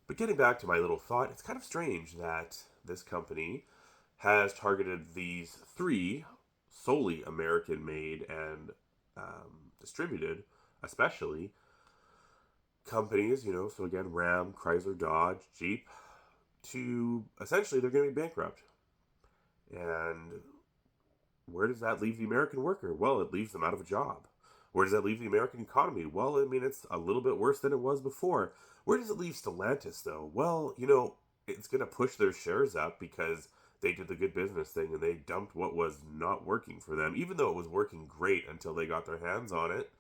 But getting back to my little thought, it's kind of strange that this company has targeted these three solely American made and distributed, especially companies, so again, Ram, Chrysler, Dodge, Jeep, to essentially they're going to be bankrupt. And where does that leave the American worker? Well, it leaves them out of a job. Where does that leave the American economy? Well, I mean, it's a little bit worse than it was before. Where does it leave Stellantis, though? Well, it's going to push their shares up because they did the good business thing and they dumped what was not working for them, even though it was working great until they got their hands on it.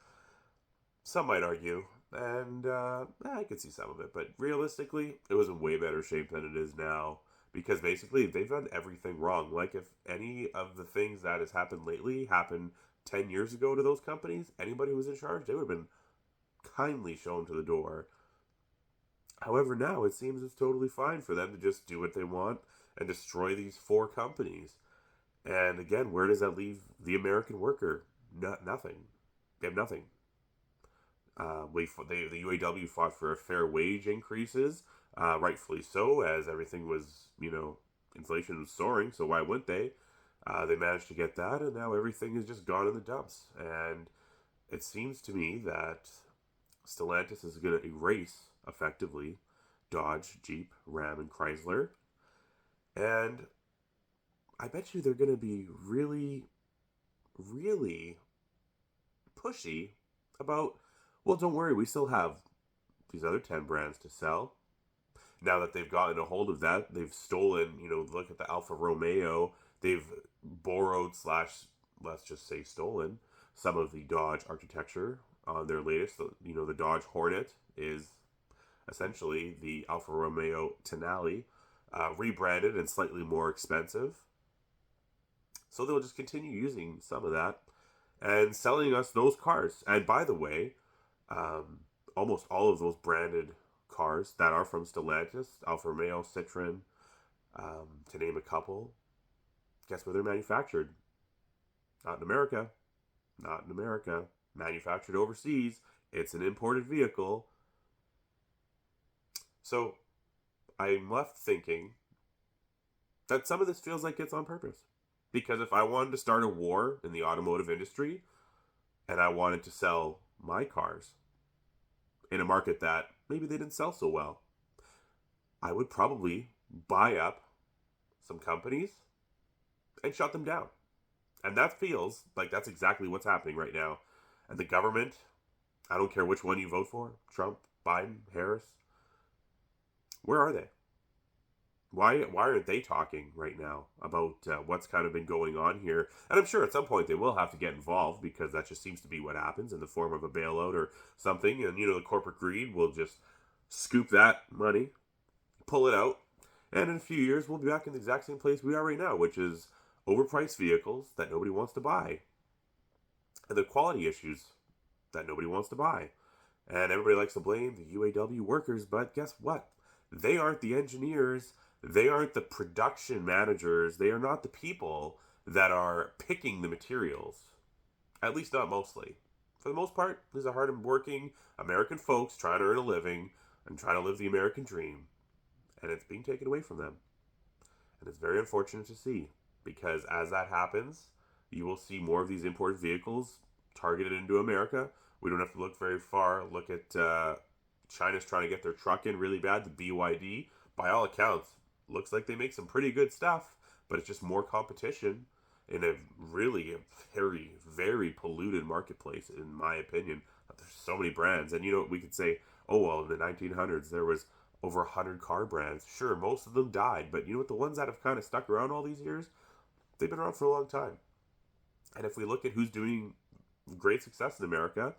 Some might argue, and I could see some of it, but realistically, it was in way better shape than it is now because basically they've done everything wrong. Like, if any of the things that has happened lately happened 10 years ago to those companies, anybody who was in charge, they would have been kindly shown to the door. However, now it seems it's totally fine for them to just do what they want and destroy these four companies. And again, where does that leave the American worker? Nothing. They have nothing. The UAW fought for fair wage increases, rightfully so, as everything was, inflation was soaring. So why wouldn't they? They managed to get that, and now everything is just gone in the dumps. And it seems to me that Stellantis is going to erase effectively Dodge, Jeep, Ram, and Chrysler. And I bet you they're going to be really, really pushy about, well, don't worry, we still have these other 10 brands to sell. Now that they've gotten a hold of that, they've stolen, look at the Alfa Romeo, they've borrowed slash, let's just say stolen, some of the Dodge architecture on their latest. The Dodge Hornet is essentially the Alfa Romeo Tonale, rebranded and slightly more expensive. So they'll just continue using some of that and selling us those cars. And by the way, almost all of those branded cars that are from Stellantis, Alfa Romeo, Citroen, to name a couple, guess where they're manufactured? Not in America. Not in America. Manufactured overseas. It's an imported vehicle. So I'm left thinking that some of this feels like it's on purpose. Because if I wanted to start a war in the automotive industry and I wanted to sell my cars in a market that maybe they didn't sell so well, I would probably buy up some companies and shut them down. And that feels like that's exactly what's happening right now. And the government, I don't care which one you vote for, Trump, Biden, Harris, where are they? Why aren't they talking right now about what's kind of been going on here? And I'm sure at some point they will have to get involved because that just seems to be what happens in the form of a bailout or something. And, the corporate greed will just scoop that money, pull it out, and in a few years we'll be back in the exact same place we are right now, which is overpriced vehicles that nobody wants to buy and the quality issues that nobody wants to buy. And everybody likes to blame the UAW workers, but guess what? They aren't the engineers. They aren't the production managers. They are not the people that are picking the materials. At least not mostly. For the most part, these are hard-working American folks trying to earn a living and trying to live the American dream. And it's being taken away from them. And it's very unfortunate to see. Because as that happens, you will see more of these imported vehicles targeted into America. We don't have to look very far. Look at China's trying to get their truck in really bad, the BYD. By all accounts, looks like they make some pretty good stuff, but it's just more competition in a really very, very polluted marketplace, in my opinion. There's so many brands. And, we could say, oh, well, in the 1900s, there was over 100 car brands. Sure, most of them died, but the ones that have kind of stuck around all these years, they've been around for a long time. And if we look at who's doing great success in America,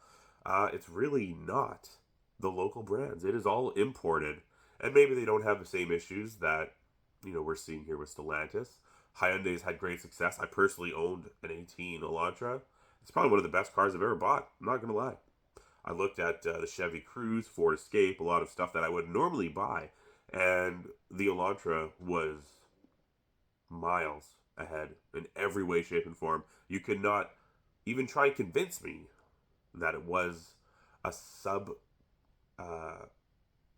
it's really not the local brands. It is all imported. And maybe they don't have the same issues that, we're seeing here with Stellantis. Hyundai's had great success. I personally owned an 18 Elantra. It's probably one of the best cars I've ever bought. I'm not going to lie. I looked at the Chevy Cruze, Ford Escape, a lot of stuff that I would normally buy. And the Elantra was miles ahead in every way, shape, and form. You could not even try and convince me that it was a sub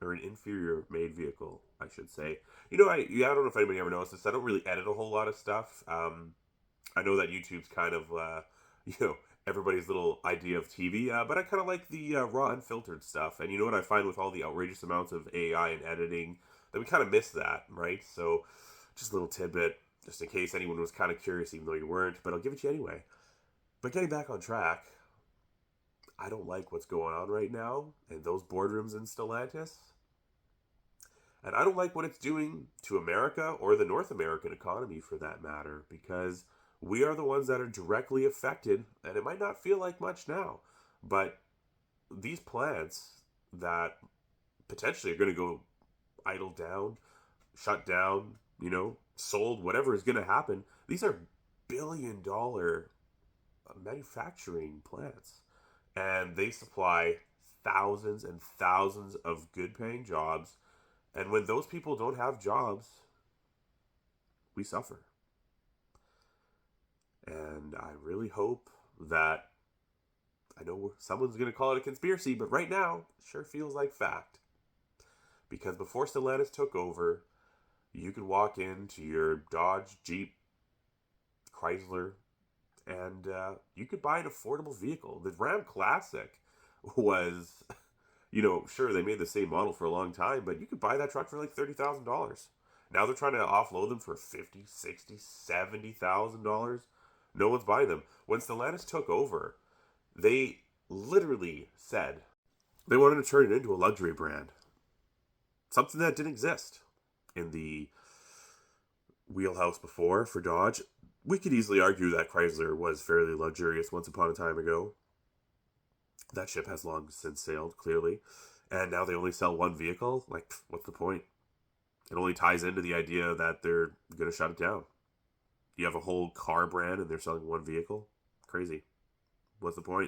or an inferior made vehicle, I should say. I don't know if anybody ever noticed this. I don't really edit a whole lot of stuff. I know that YouTube's kind of, you know, everybody's little idea of TV, but I kind of like the raw, unfiltered stuff. And you know what I find with all the outrageous amounts of AI and editing, that we kind of miss that, right? So, just a little tidbit, just in case anyone was kind of curious, even though you weren't, but I'll give it to you anyway. But getting back on track, I don't like what's going on right now in those boardrooms in Stellantis. And I don't like what it's doing to America or the North American economy for that matter, because we are the ones that are directly affected, and it might not feel like much now, but these plants that potentially are going to go idle down, shut down, sold, whatever is going to happen, these are billion-dollar manufacturing plants, and they supply thousands and thousands of good-paying jobs. And when those people don't have jobs, we suffer. And I really hope that, I know someone's going to call it a conspiracy, but right now, it sure feels like fact. Because before Stellantis took over, you could walk into your Dodge, Jeep, Chrysler, and you could buy an affordable vehicle. The Ram Classic was, sure, they made the same model for a long time, but you could buy that truck for like $30,000. Now they're trying to offload them for $50,000, $60,000, $70,000. No one's buying them. When Stellantis took over, they literally said they wanted to turn it into a luxury brand. Something that didn't exist in the wheelhouse before for Dodge. We could easily argue that Chrysler was fairly luxurious once upon a time ago. That ship has long since sailed, clearly. And now they only sell one vehicle? Like, what's the point? It only ties into the idea that they're going to shut it down. You have a whole car brand and they're selling one vehicle? Crazy. What's the point?